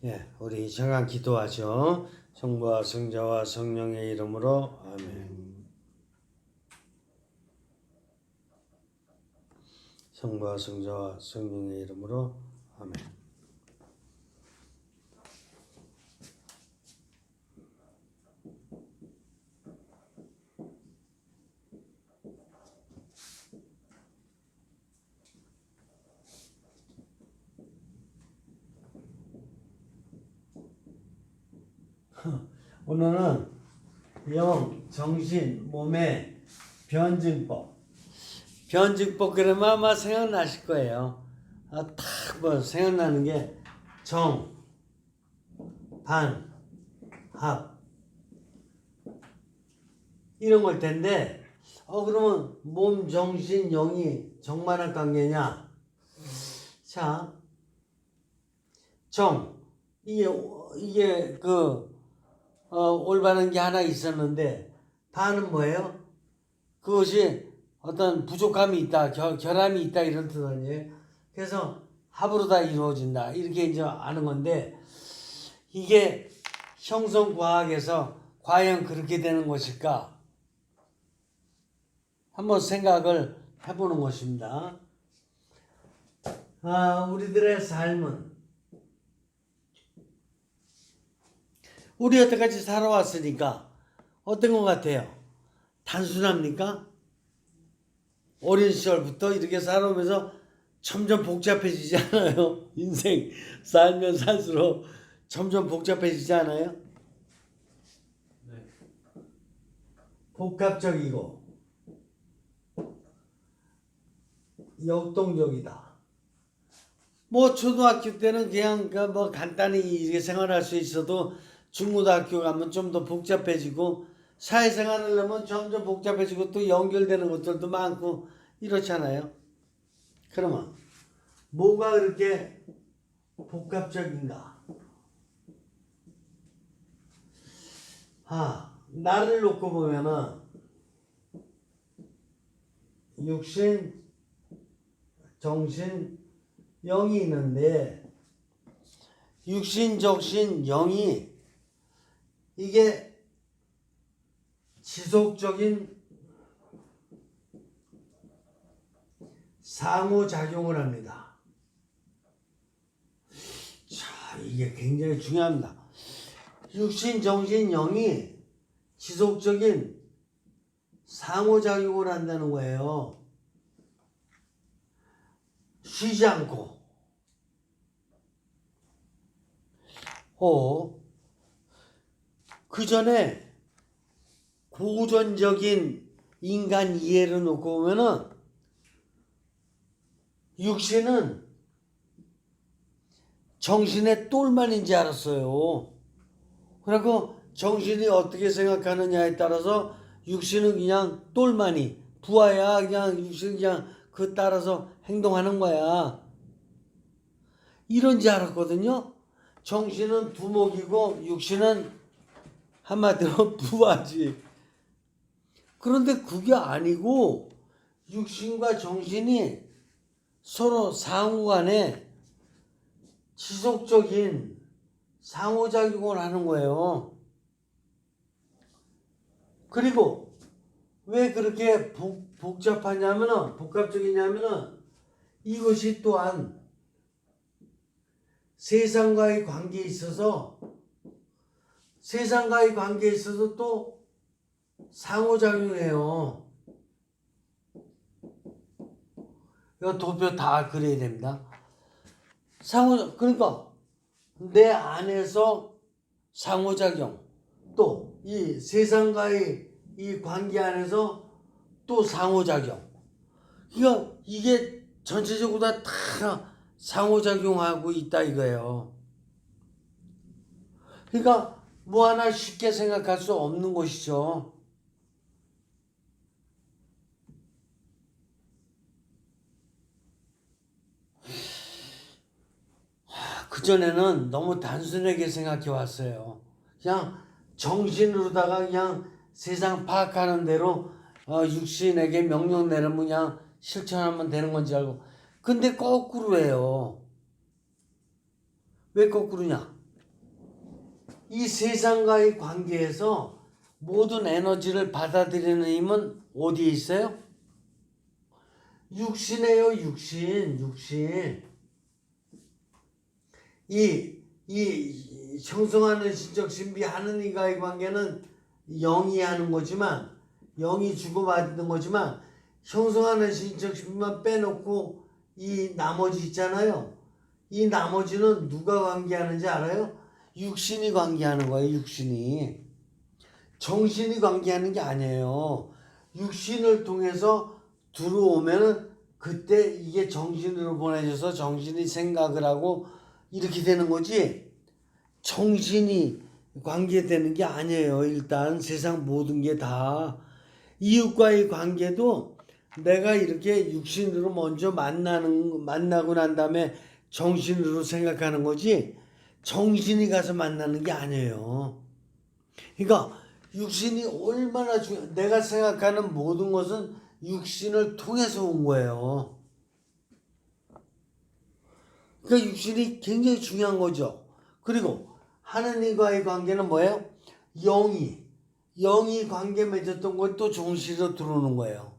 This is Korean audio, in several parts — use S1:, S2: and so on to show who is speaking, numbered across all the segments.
S1: 예, 우리 잠깐 기도하죠. 성부와 성자와 성령의 이름으로 아멘. 성부와 성자와 성령의 이름으로 아멘. 오늘은 영, 정신, 몸의 변증법. 변증법 그러면 아마 생각나실 거예요. 딱 뭐 생각나는 게 정, 반, 합 이런 걸 텐데 그러면 몸, 정신, 영이 정만한 관계냐? 자, 정 이게 올바른 게 하나 있었는데 반은 뭐예요? 그것이 어떤 부족함이 있다, 결함이 있다 이런 뜻 아니에요? 그래서 합으로 다 이루어진다 이렇게 이제 아는 건데 이게 형성과학에서 과연 그렇게 되는 것일까? 한번 생각을 해보는 것입니다. 우리들의 삶은 우리 여태까지 살아왔으니까 어떤 것 같아요? 단순합니까? 어린 시절부터 이렇게 살아오면서 점점 복잡해지지 않아요? 인생 살면 살수록 점점 복잡해지지 않아요? 네. 복합적이고 역동적이다. 뭐 초등학교 때는 그냥 뭐 간단히 이렇게 생활할 수 있어도 중고등학교 가면 좀 더 복잡해지고 사회생활을 하면 점점 복잡해지고 또 연결되는 것들도 많고 이렇잖아요. 그러면 뭐가 그렇게 복합적인가? 나를 놓고 보면은 육신, 정신, 영이 있는데 육신, 정신, 영이 이게 지속적인 상호작용을 합니다. 자, 이게 굉장히 중요합니다. 육신, 정신, 영이 지속적인 상호작용을 한다는 거예요. 쉬지 않고. 그 전에 고전적인 인간 이해를 놓고 보면은 육신은 정신의 똘만인지 알았어요. 그리고 정신이 어떻게 생각하느냐에 따라서 육신은 그냥 똘만이 부하야. 그냥 육신은 그냥 그 따라서 행동하는 거야. 이런지 알았거든요. 정신은 두목이고 육신은 한마디로 부하지. 그런데 그게 아니고 육신과 정신이 서로 상호간에 지속적인 상호작용을 하는 거예요. 그리고 왜 그렇게 복합적이냐면은 이것이 또한 세상과의 관계에 있어서 또 상호작용해요. 이거 도표 다 그려야 됩니다. 그러니까 내 안에서 상호작용, 또 이 세상과의 이 관계 안에서 또 상호작용. 이게 전체적으로 다 상호작용하고 있다 이거예요. 그러니까 뭐 하나 쉽게 생각할 수 없는 것이죠. 그전에는 너무 단순하게 생각해 왔어요. 그냥 정신으로다가 그냥 세상 파악하는 대로 육신에게 명령 내리면 그냥 실천하면 되는 건지 알고. 근데 거꾸로 해요. 왜 거꾸로냐? 이 세상과의 관계에서 모든 에너지를 받아들이는 힘은 어디에 있어요? 육신이에요, 육신. 이 형성하는 신적 신비 하느님과의 관계는 영이 하는 거지만, 영이 주고받는 거지만, 형성하는 신적 신비만 빼놓고 이 나머지 있잖아요. 이 나머지는 누가 관계하는지 알아요? 육신이 관계하는 거예요, 육신이. 정신이 관계하는 게 아니에요. 육신을 통해서 들어오면은 그때 이게 정신으로 보내져서 정신이 생각을 하고 이렇게 되는 거지. 정신이 관계되는 게 아니에요. 일단 세상 모든 게 다. 이웃과의 관계도 내가 이렇게 육신으로 먼저 만나고 난 다음에 정신으로 생각하는 거지, 정신이 가서 만나는 게 아니에요. 그러니까 육신이 얼마나 내가 생각하는 모든 것은 육신을 통해서 온 거예요. 그러니까 육신이 굉장히 중요한 거죠. 그리고 하느님과의 관계는 뭐예요? 영이 관계 맺었던 걸 또 정신으로 들어오는 거예요.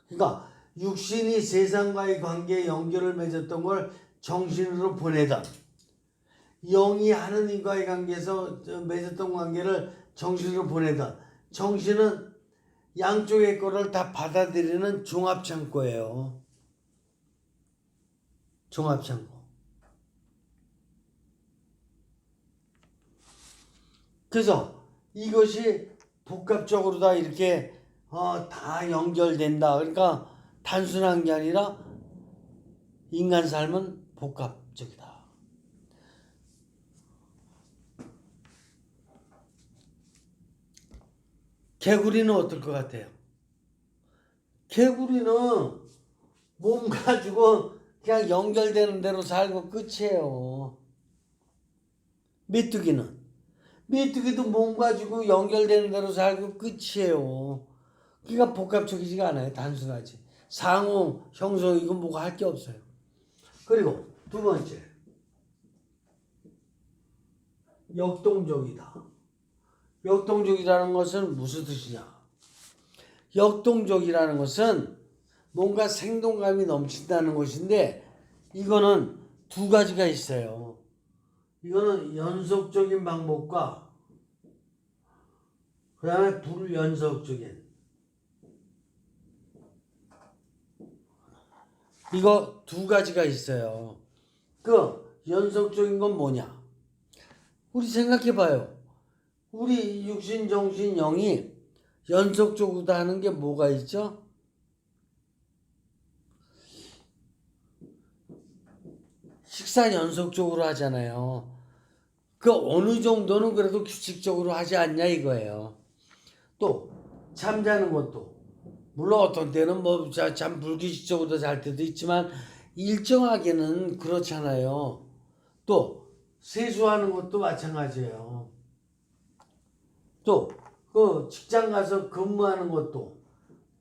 S1: 그러니까 육신이 세상과의 관계에 연결을 맺었던 걸 정신으로 보내던, 영이 하느님과의 관계에서 맺었던 관계를 정신으로 보내던, 정신은 양쪽의 거를 다 받아들이는 종합창고예요. 종합창고. 그래서 이것이 복합적으로 다 이렇게 다 연결된다. 그러니까 단순한 게 아니라 인간 삶은 복합적이다. 개구리는 어떨 것 같아요? 개구리는 몸 가지고 그냥 연결되는 대로 살고 끝이에요. 메뚜기도 몸 가지고 연결되는 대로 살고 끝이에요. 그러니까 복합적이지가 않아요. 단순하지. 상호, 형성 이건 뭐가 할 게 없어요. 그리고 두 번째, 역동적이다. 역동적이라는 것은 무슨 뜻이냐? 역동적이라는 것은 뭔가 생동감이 넘친다는 것인데, 이거는 두 가지가 있어요. 이거는 연속적인 방법과 그 다음에 불연속적인, 이거 두 가지가 있어요. 그 연속적인 건 뭐냐? 우리 생각해봐요. 우리 육신, 정신, 영이 연속적으로 하는 게 뭐가 있죠? 식사 연속적으로 하잖아요. 그 어느 정도는 그래도 규칙적으로 하지 않냐 이거예요. 또 잠자는 것도 물론 어떤 때는 뭐 잠 불규칙적으로 잘 때도 있지만 일정하게는 그렇잖아요. 또 세수하는 것도 마찬가지예요. 또 그 직장 가서 근무하는 것도,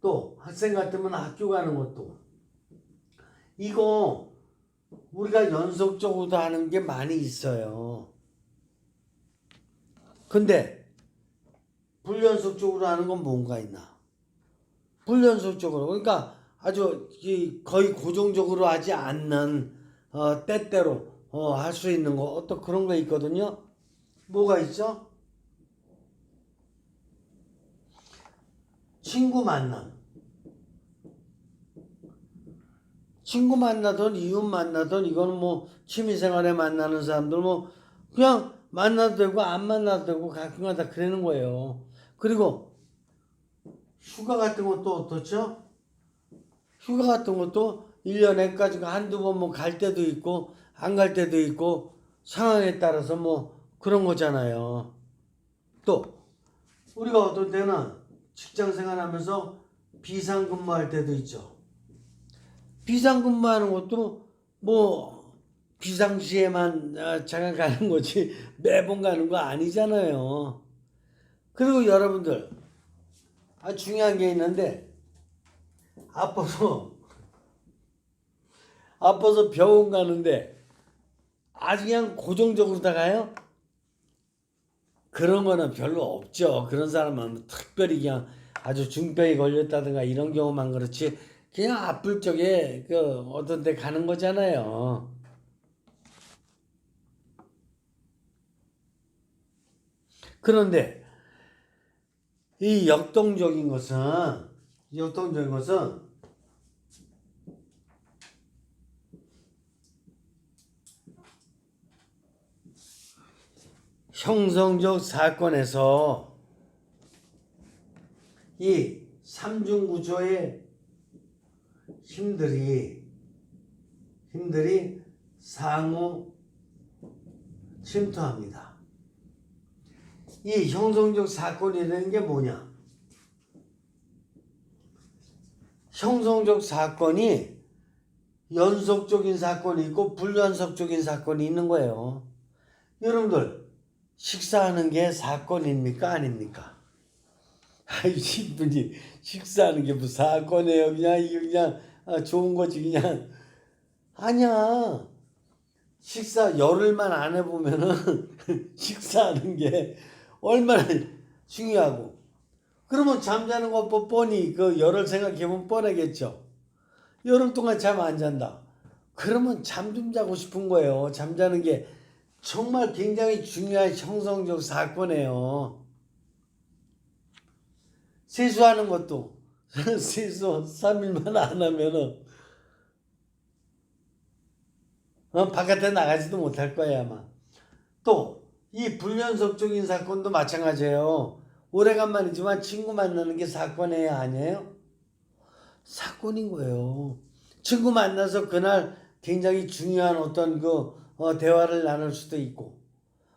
S1: 또 학생 같으면 학교 가는 것도, 이거 우리가 연속적으로 하는 게 많이 있어요. 근데 불연속적으로 하는 건 뭔가 있나? 불연속적으로, 그러니까 아주 거의 고정적으로 하지 않는 때때로 할 수 있는 거, 어떤 그런 거 있거든요. 뭐가 있죠? 친구 만나던 이웃 만나던, 이거는 뭐 취미생활에 만나는 사람들 뭐 그냥 만나도 되고 안 만나도 되고 가끔가다 그러는 거예요. 그리고 휴가 같은 것도 어떻죠? 휴가 같은 것도 1년에까지 한두 번 뭐 갈 때도 있고 안 갈 때도 있고 상황에 따라서 뭐 그런 거잖아요. 또 우리가 어떤 때는 직장 생활하면서 비상근무할 때도 있죠. 비상근무하는 것도 뭐 비상시에만 잠깐 가는 거지 매번 가는 거 아니잖아요. 그리고 여러분들 중요한 게 있는데, 아파서 병원 가는데 아주 그냥 고정적으로 다 가요? 그런 거는 별로 없죠. 그런 사람은 특별히 그냥 아주 중병이 걸렸다든가 이런 경우만 그렇지 그냥 아플 적에 그 어떤 데 가는 거잖아요. 그런데 이 역동적인 것은 형성적 사건에서 이 삼중구조의 힘들이 상호 침투합니다. 이 형성적 사건이라는 게 뭐냐? 형성적 사건이 연속적인 사건이 있고 불연속적인 사건이 있는 거예요. 여러분들 식사하는 게 사건입니까? 아닙니까? 아이 분이 식사하는 게 무슨 사건이에요? 그냥 이거 그냥 좋은 거지 그냥. 아니야. 식사 열흘만 안 해보면은 식사하는 게 얼마나 중요하고. 그러면 잠자는 거 뻔히 그 열흘 생각해보면 뻔하겠죠. 열흘 동안 잠 안 잔다. 그러면 잠 좀 자고 싶은 거예요. 잠자는 게 정말 굉장히 중요한 형성적 사건이에요. 세수하는 것도 세수 3일만 안 하면은 바깥에 나가지도 못할 거야 아마. 또 이 불연속적인 사건도 마찬가지예요. 오래간만이지만 친구 만나는 게 사건이에요, 아니에요? 사건인 거예요. 친구 만나서 그날 굉장히 중요한 어떤 대화를 나눌 수도 있고,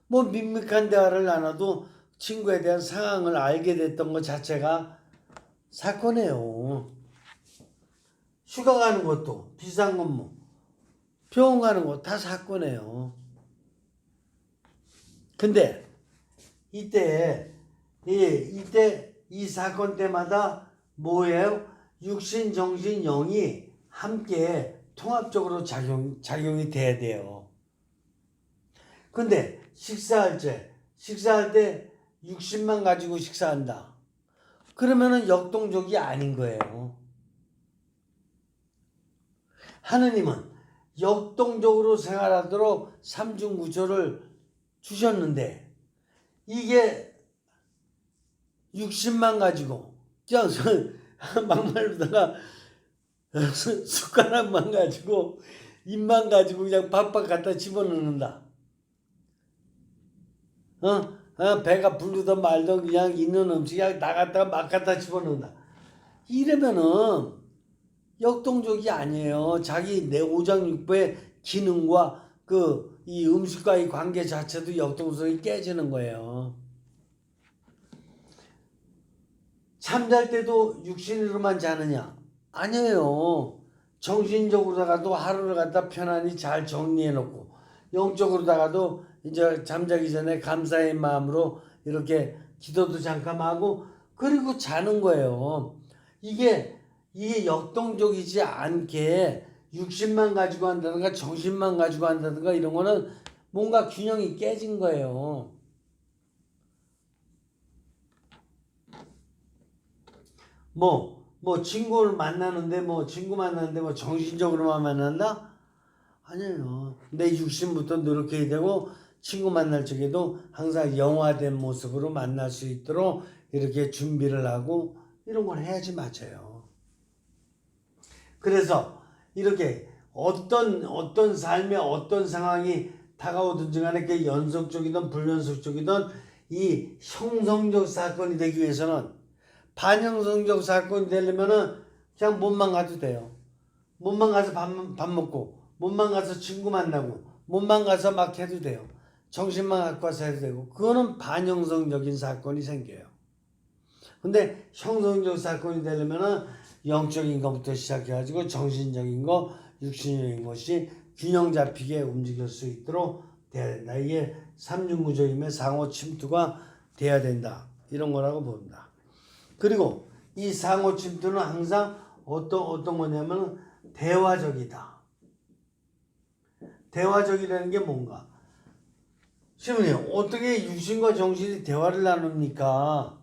S1: 뭐 밋밋한 대화를 나눠도 친구에 대한 상황을 알게 됐던 것 자체가 사건이에요. 휴가 가는 것도 비싼 건 뭐, 병원 가는 거 다 사건이에요. 근데 이때 이 사건 때마다 뭐예요? 육신, 정신, 영이 함께 통합적으로 작용이 돼야 돼요. 근데 식사할 때 육신만 가지고 식사한다. 그러면은 역동적이 아닌 거예요. 하느님은 역동적으로 생활하도록 삼중구조를 주셨는데 이게 육신만 가지고 그냥 막말로다가 숟가락만 가지고 입만 가지고 그냥 밥밥 갖다 집어넣는다. 배가 부르던 말던 그냥 있는 음식 그냥 나갔다가 막 갖다 집어넣는다. 이러면은 역동적이 아니에요. 자기 내 오장육부의 기능과 이 음식과의 관계 자체도 역동성이 깨지는 거예요. 잠잘 때도 육신으로만 자느냐? 아니에요. 정신적으로다가도 하루를 갖다 편안히 잘 정리해놓고 영적으로다가도 이제 잠자기 전에 감사의 마음으로 이렇게 기도도 잠깐 하고 그리고 자는 거예요. 이게 역동적이지 않게 육신만 가지고 한다든가 정신만 가지고 한다든가 이런 거는 뭔가 균형이 깨진 거예요. 친구 만나는데 정신적으로만 만난다? 아니에요. 내 육신부터 노력해야 되고 친구 만날 적에도 항상 영화된 모습으로 만날 수 있도록 이렇게 준비를 하고 이런 걸 해야지 맞아요. 그래서 이렇게 어떤 삶의 어떤 상황이 다가오든지 간에 그게 연속적이든 불연속적이든 이 형성적 사건이 되기 위해서는 반형성적 사건이 되려면은 그냥 몸만 가도 돼요. 몸만 가서 밥 먹고 몸만 가서 친구 만나고 몸만 가서 막 해도 돼요. 정신만 갖고 와서 해도 되고 그거는 반형성적인 사건이 생겨요. 근데 형성적 사건이 되려면은 영적인 것부터 시작해가지고 정신적인 거, 육신적인 것이 균형 잡히게 움직일 수 있도록 돼야 된다. 이게 삼중구조임의 상호 침투가 돼야 된다. 이런 거라고 봅니다. 그리고 이 상호 침투는 항상 어떤 거냐면 대화적이다. 대화적이라는 게 뭔가? 시모님, 어떻게 육신과 정신이 대화를 나눕니까?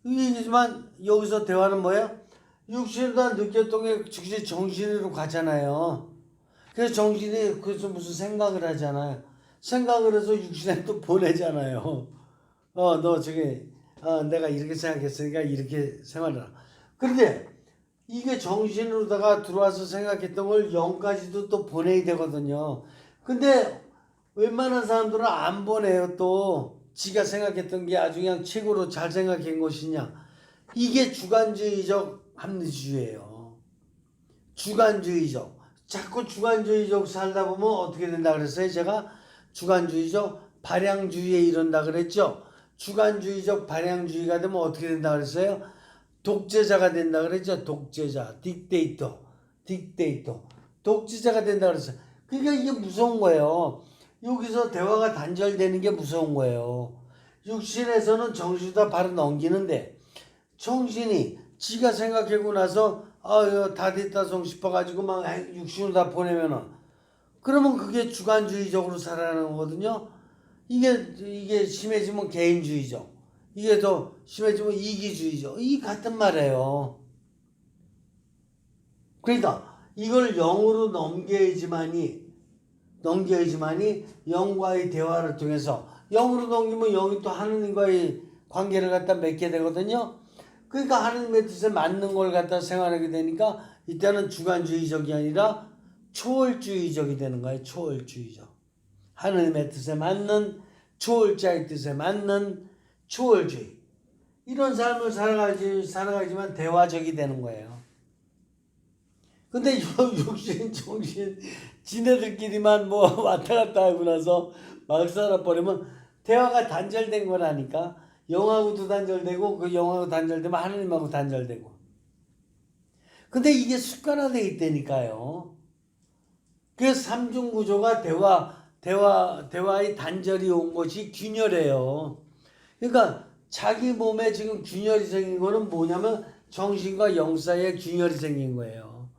S1: 이지만 여기서 대화는 뭐야? 육신으로 느꼈던 게 즉시 정신으로 가잖아요. 그래서 정신이 그래서 무슨 생각을 하잖아요. 생각을 해서 육신에 또 보내잖아요. 너 저기 내가 이렇게 생각했으니까 이렇게 생활해라. 그런데 이게 정신으로다가 들어와서 생각했던 걸 영까지도 또 보내야 되거든요. 근데 웬만한 사람들은 안 보내요. 또 지가 생각했던 게 아주 그냥 최고로 잘 생각한 것이냐. 이게 주관주의적 합리주의예요. 주관주의적. 자꾸 주관주의적 살다 보면 어떻게 된다 그랬어요? 제가 주관주의적 발양주의에 이른다 그랬죠. 주관주의적 발양주의가 되면 어떻게 된다 그랬어요? 독재자가 된다 그랬죠. 독재자, 딕테이터, 독재자가 된다 그랬어요. 그러니까 이게 무서운 거예요. 여기서 대화가 단절되는 게 무서운 거예요. 육신에서는 정신이 다 바로 넘기는데 정신이 지가 생각하고 나서 다 됐다 송 싶어가지고 막 육신으로 다 보내면은 그러면 그게 주관주의적으로 살아가는 거거든요. 이게 심해지면 개인주의적. 이게 더 심해지면 이기주의적. 이 같은 말이에요. 그러니까 이걸 영으로 넘겨야지만이 영과의 대화를 통해서 영으로 넘기면 영이 또 하느님과의 관계를 갖다 맺게 되거든요. 그러니까 하느님의 뜻에 맞는 걸 갖다 생활하게 되니까 이때는 주관주의적이 아니라 초월주의적이 되는 거예요. 초월주의적. 하느님의 뜻에 맞는 초월자의 뜻에 맞는 초월주의. 이런 삶을 살아가지만 대화적이 되는 거예요. 근데 육신, 정신, 지네들끼리만 뭐 왔다 갔다 하고 나서 막 살아버리면 대화가 단절된 거라니까. 영하고도 단절되고 그 영하고 단절되면 하느님하고 단절되고. 근데 이게 습관화되어 있다니까요. 그래서 삼중구조가 대화의 단절이 온 것이 균열이에요. 그러니까 자기 몸에 지금 균열이 생긴 거는 뭐냐면 정신과 영 사이에 균열이 생긴 거예요.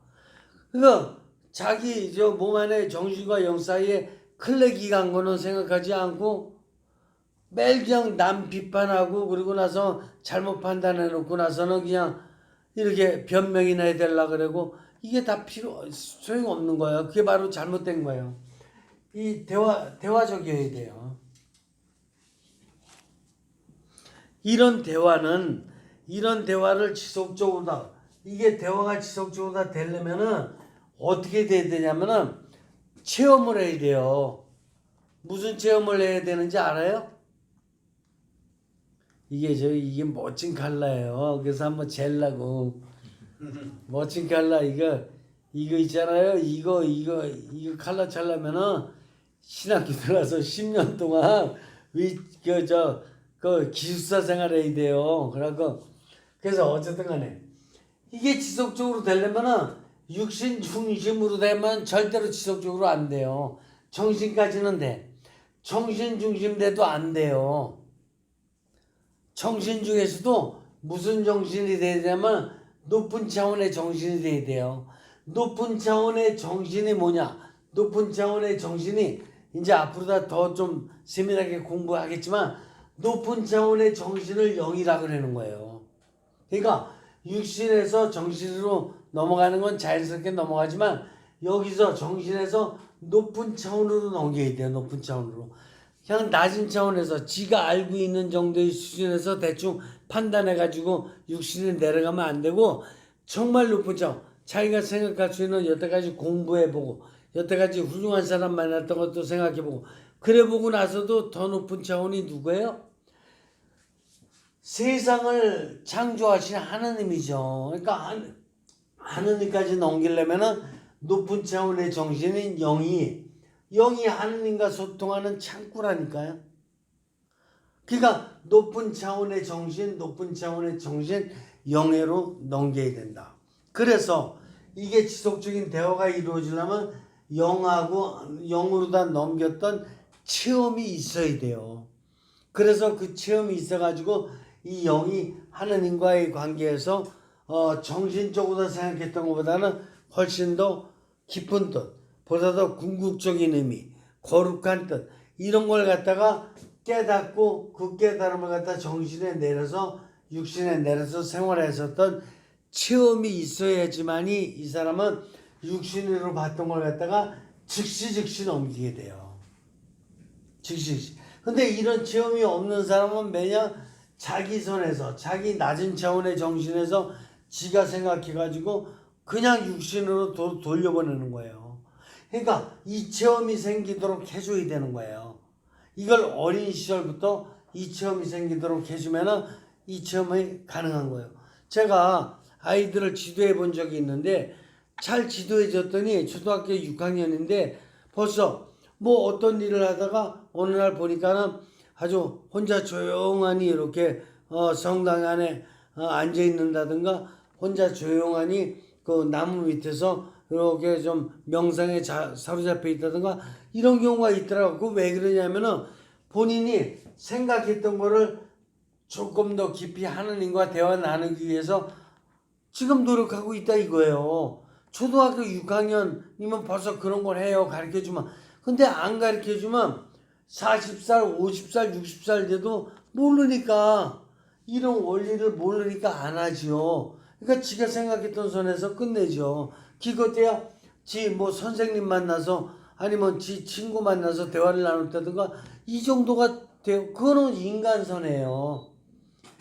S1: 그러니까 자기 저 몸 안에 정신과 영 사이에 클레기 간 거는 생각하지 않고 매일 그냥 남 비판하고 그러고 나서 잘못 판단해 놓고 나서는 그냥 이렇게 변명이나 해달라 그러고 이게 다 소용없는 거예요. 그게 바로 잘못된 거예요. 이 대화적이어야 돼요. 이런 대화를 지속적으로 이게 대화가 지속적으로 되려면은 어떻게 돼야 되냐면은 체험을 해야 돼요. 무슨 체험을 해야 되는지 알아요? 이게 멋진 칼라예요. 그래서 한번 젤라고 멋진 칼라 이거 있잖아요. 이거 칼라 찰려면은 신학교 들어서 10년 동안 그 기숙사 생활해야 돼요. 그래서 어쨌든 간에 이게 지속적으로 되려면은 육신 중심으로 되면 절대로 지속적으로 안 돼요. 정신까지는 돼. 정신 중심 돼도 안 돼요. 정신 중에서도 무슨 정신이 돼야 되냐면 높은 차원의 정신이 돼야 돼요. 높은 차원의 정신이 뭐냐? 높은 차원의 정신이 이제 앞으로 더 좀 세밀하게 공부하겠지만 높은 차원의 정신을 영이라고 하는 거예요. 그러니까 육신에서 정신으로 넘어가는 건 자연스럽게 넘어가지만 여기서 정신에서 높은 차원으로 넘겨야 돼요. 높은 차원으로. 그냥 낮은 차원에서 지가 알고 있는 정도의 수준에서 대충 판단해가지고 육신에 내려가면 안 되고 정말 높은 차원. 자기가 생각할 수 있는 여태까지 공부해보고 여태까지 훌륭한 사람 만났던 것도 생각해보고 그래 보고 나서도 더 높은 차원이 누구예요? 세상을 창조하신 하느님이죠. 그러니까 하느님까지 넘기려면은 높은 차원의 정신인 영이 하느님과 소통하는 창구라니까요. 그러니까 높은 차원의 정신, 영예로 넘겨야 된다. 그래서 이게 지속적인 대화가 이루어지려면 영으로 다 넘겼던 체험이 있어야 돼요. 그래서 그 체험이 있어가지고 이 영이 하느님과의 관계에서 정신적으로 생각했던 것보다는 훨씬 더 깊은 뜻, 보다 더 궁극적인 의미, 거룩한 뜻 이런 걸 갖다가 깨닫고 그 깨달음을 갖다 정신에 내려서 육신에 내려서 생활했었던 체험이 있어야지만이 이 사람은 육신으로 봤던 걸 갖다가 즉시 넘기게 돼요. 즉시. 근데 이런 체험이 없는 사람은 매년 자기 선에서 자기 낮은 차원의 정신에서 지가 생각해가지고 그냥 육신으로 돌려보내는 거예요. 그러니까 이 체험이 생기도록 해줘야 되는 거예요. 이걸 어린 시절부터 이 체험이 생기도록 해주면은 이 체험이 가능한 거예요. 제가 아이들을 지도해 본 적이 있는데 잘 지도해 줬더니 초등학교 6학년인데 벌써 뭐 어떤 일을 하다가 어느 날 보니까는 아주 혼자 조용하니 이렇게 성당 안에 앉아 있는다든가 혼자 조용하니 그 나무 밑에서 이렇게 좀 명상에 사로잡혀 있다든가 이런 경우가 있더라고. 그 왜 그러냐면은 본인이 생각했던 거를 조금 더 깊이 하느님과 대화 나누기 위해서 지금 노력하고 있다 이거예요. 초등학교 6학년이면 벌써 그런 걸 해요. 가르쳐주면. 근데 안 가르쳐주면 40살, 50살, 60살 돼도 모르니까 이런 원리를 모르니까 안 하지요. 그러니까 지가 생각했던 선에서 끝내죠. 기껏해야 지 뭐 선생님 만나서 아니면 지 친구 만나서 대화를 나눴다든가 이 정도가 돼요. 그거는 인간선이에요.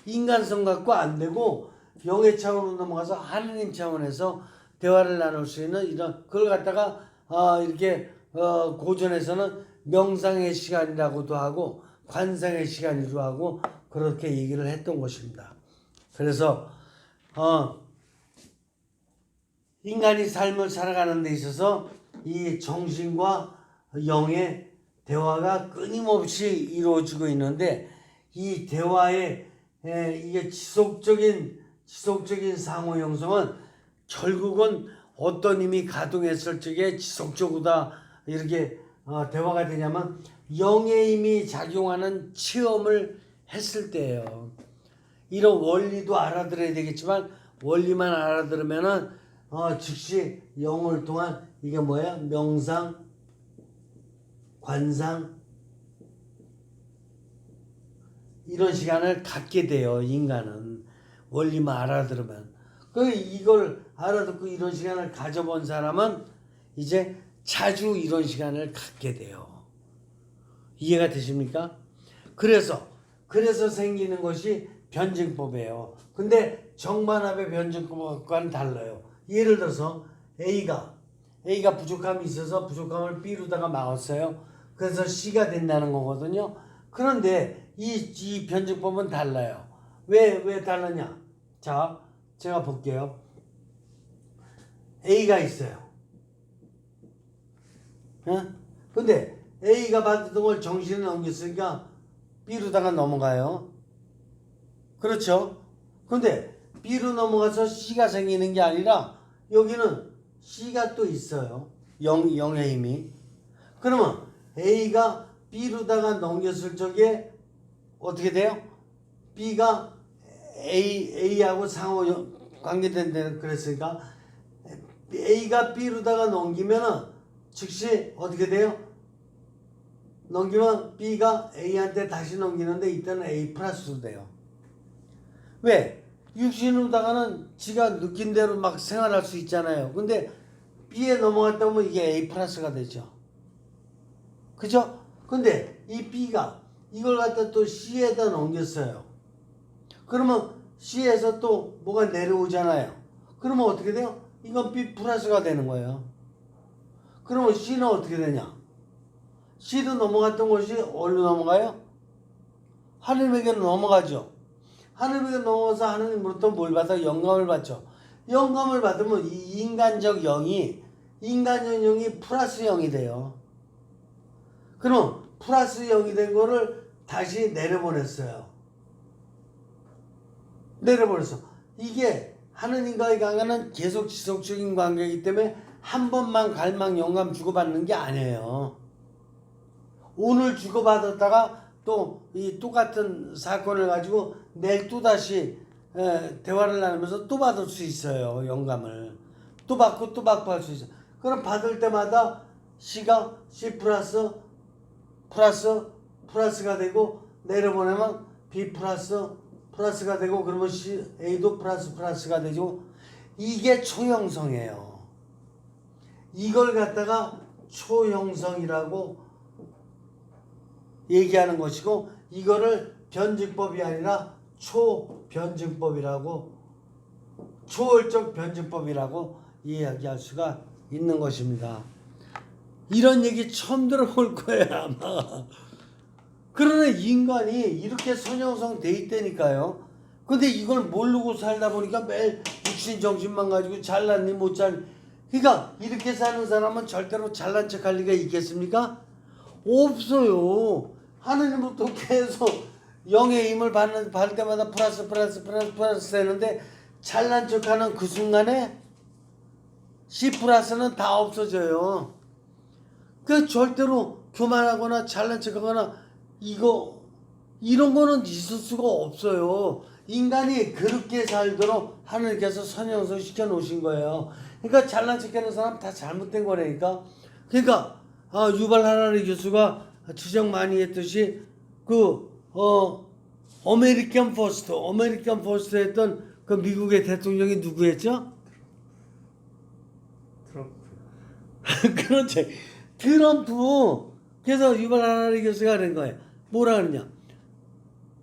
S1: 인간성 갖고 안 되고 영의 차원으로 넘어가서 하느님 차원에서 대화를 나눌 수 있는 이런 그걸 갖다가 이렇게 고전에서는 명상의 시간이라고도 하고 관상의 시간이라고 하고 그렇게 얘기를 했던 것입니다. 그래서 인간이 삶을 살아가는 데 있어서 이 정신과 영의 대화가 끊임없이 이루어지고 있는데 이 대화의 이게 지속적인 상호 형성은 결국은 어떤 힘이 가동했을 적에 지속적으로 다 이렇게 대화가 되냐면 영의 힘이 작용하는 체험을 했을 때예요. 이런 원리도 알아들어야 되겠지만 원리만 알아들으면은 즉시 영을 통한 이게 뭐야? 명상, 관상 이런 시간을 갖게 돼요. 인간은 원리만 알아들으면. 이걸 알아듣고 이런 시간을 가져본 사람은 이제 자주 이런 시간을 갖게 돼요. 이해가 되십니까? 그래서 생기는 것이 변증법이에요. 근데 정반합의 변증법과는 달라요. 예를 들어서 A가 부족함이 있어서 부족함을 B로다가 막았어요. 그래서 C가 된다는 거거든요. 그런데 이 변증법은 달라요. 왜 다르냐? 자, 제가 볼게요. A가 있어요. 근데 A가 받았던 걸 정신에 넘겼으니까 B로다가 넘어가요. 그렇죠? 근데 B로 넘어가서 C가 생기는 게 아니라 여기는 C가 또 있어요. 영의 힘이. 그러면 A가 B로다가 넘겼을 적에 어떻게 돼요? B가 A하고 상호 관계된다는 그랬으니까 A가 B로다가 넘기면은 즉시 어떻게 돼요? 넘기면 B가 A한테 다시 넘기는데 이때는 A 플러스로 돼요. 왜? 육신으로다가는 지가 느낀 대로 막 생활할 수 있잖아요. 근데 B에 넘어갔다 보면 이게 A 플러스가 되죠. 그죠? 근데 이 B가 이걸 갖다 또 C에다 넘겼어요. 그러면 C에서 또 뭐가 내려오잖아요. 그러면 어떻게 돼요? 이건 B 플러스가 되는 거예요. 그러면 C는 어떻게 되냐? C로 넘어갔던 것이 어디로 넘어가요? 하느님에게 넘어가죠. 하느님에게 넘어가서 하느님으로부터 뭘 받아? 영감을 받죠. 영감을 받으면 이 인간적 영이 플러스 영이 돼요. 그럼 플러스 영이 된 거를 다시 내려보냈어요. 이게 하느님과의 관계는 계속 지속적인 관계이기 때문에 한 번만 갈망 영감 주고받는 게 아니에요. 오늘 주고받았다가 또 이 똑같은 사건을 가지고 내일 또다시 대화를 나누면서 또 받을 수 있어요. 영감을. 또 받고 할 수 있어요. 그럼 받을 때마다 C가 C 플러스 플러스가 되고 내려보내면 B 플러스가 되고 그러면 A도 플러스가 되죠. 이게 초형성이에요. 이걸 갖다가 초형성이라고 얘기하는 것이고 이거를 변증법이 아니라 초변증법이라고 초월적 변증법이라고 이야기할 수가 있는 것입니다. 이런 얘기 처음 들어볼 거예요 아마. 그러나 인간이 이렇게 선형성 돼 있다니까요. 근데 이걸 모르고 살다 보니까 매일 육신 정신만 가지고 잘났니 못 잘니. 그러니까 이렇게 사는 사람은 절대로 잘난 척할 리가 있겠습니까? 없어요. 하느님부터 계속 영의 힘을 받을 때마다 플러스 되는데 잘난 척하는 그 순간에 C 플러스는 다 없어져요. 그 절대로 교만하거나 잘난 척하거나 이런 거는 있을 수가 없어요. 인간이 그렇게 살도록 하나님께서 선형성 시켜 놓으신 거예요. 그러니까 잘난 척하는 사람 다 잘못된 거라니까. 그러니까 유발 하라리 교수가 지적 많이 했듯이 아메리칸 퍼스트 했던 그 미국의 대통령이 누구였죠? 트럼프. 그렇지. 트럼프. 그래서 유발 하라리 교수가 그런 거예요. 뭐라 그러냐?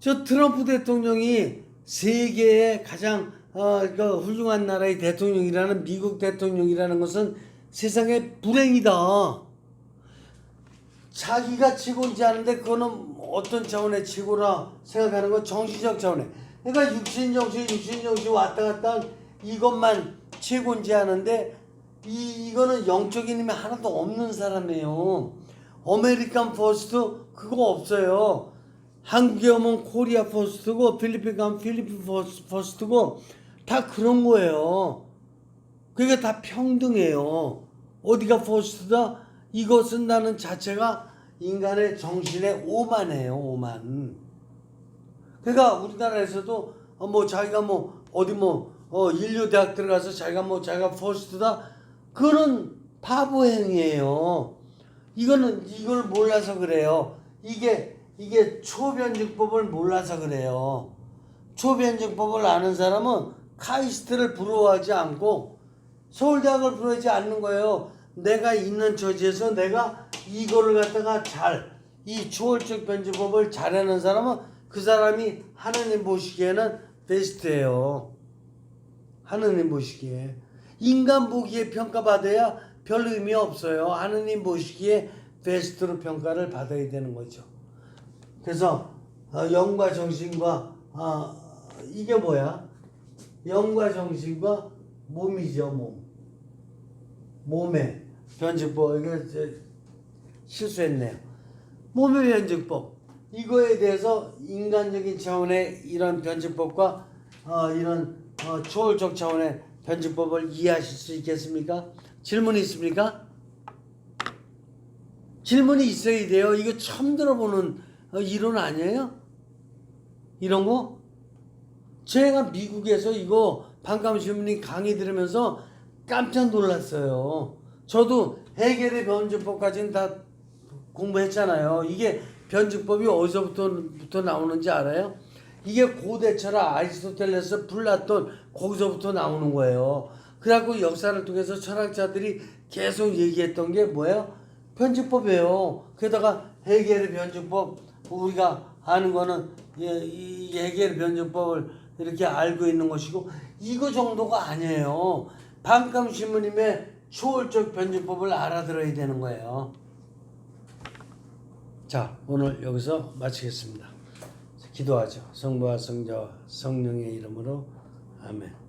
S1: 저 트럼프 대통령이 세계의 가장 훌륭한 나라의 대통령이라는 미국 대통령이라는 것은 세상의 불행이다. 자기가 최고인지 아는데 그거는 어떤 차원의 최고라 생각하는 건 정신적 차원에. 그러니까 육신 정신 왔다 갔다 이것만 최고인지 아는데 이거는 영적인 힘이 하나도 없는 사람이에요. 아메리칸 퍼스트 그거 없어요. 한국에 오면 코리아 퍼스트고 필리핀 가면 필리핀 퍼스트고 다 그런 거예요. 그게 다 평등해요. 어디가 퍼스트다? 이거 쓴다는 자체가 인간의 정신의 오만이에요. 오만. 그러니까 우리나라에서도 자기가 인류 대학 들어가서 자기가 퍼스트다. 그거는 바보 행위예요. 이걸 몰라서 그래요. 이게 초변증법을 몰라서 그래요. 초변증법을 아는 사람은 카이스트를 부러워하지 않고 서울대학을 부러워하지 않는 거예요. 내가 있는 처지에서 내가 이거를 갖다가 이 초월적 변증법을 잘하는 사람은 그 사람이 하느님 보시기에는 베스트예요. 하느님 보시기에. 인간 보기에 평가받아야 별 의미 없어요. 하느님 보시기에 베스트로 평가를 받아야 되는 거죠. 그래서 영과 정신과 이게 뭐야? 영과 정신과 몸이죠. 몸의 변증법. 이거 실수했네요. 몸의 변증법. 이거에 대해서 인간적인 차원의 이런 변증법과 이런 초월적 차원의 변증법을 이해하실 수 있겠습니까? 질문이 있습니까? 질문이 있어야 돼요. 이거 처음 들어보는 이론 아니에요? 이런 거? 제가 미국에서 이거 반감시민이 강의 들으면서 깜짝 놀랐어요. 저도 해겔의 변증법까지는 다 공부했잖아요. 이게 변증법이 어디서부터 나오는지 알아요? 이게 고대 철학 아리스토텔레스, 플라톤 거기서부터 나오는 거예요. 그래갖고 역사를 통해서 철학자들이 계속 얘기했던 게 뭐예요? 변증법이에요. 게다가 해겔의 변증법 우리가 아는 거는 이 해겔의 변증법을 이렇게 알고 있는 것이고 이거 정도가 아니에요. 반감신부님의 초월적 변증법을 알아들어야 되는 거예요. 자, 오늘 여기서 마치겠습니다. 기도하죠. 성부와 성자와 성령의 이름으로 아멘.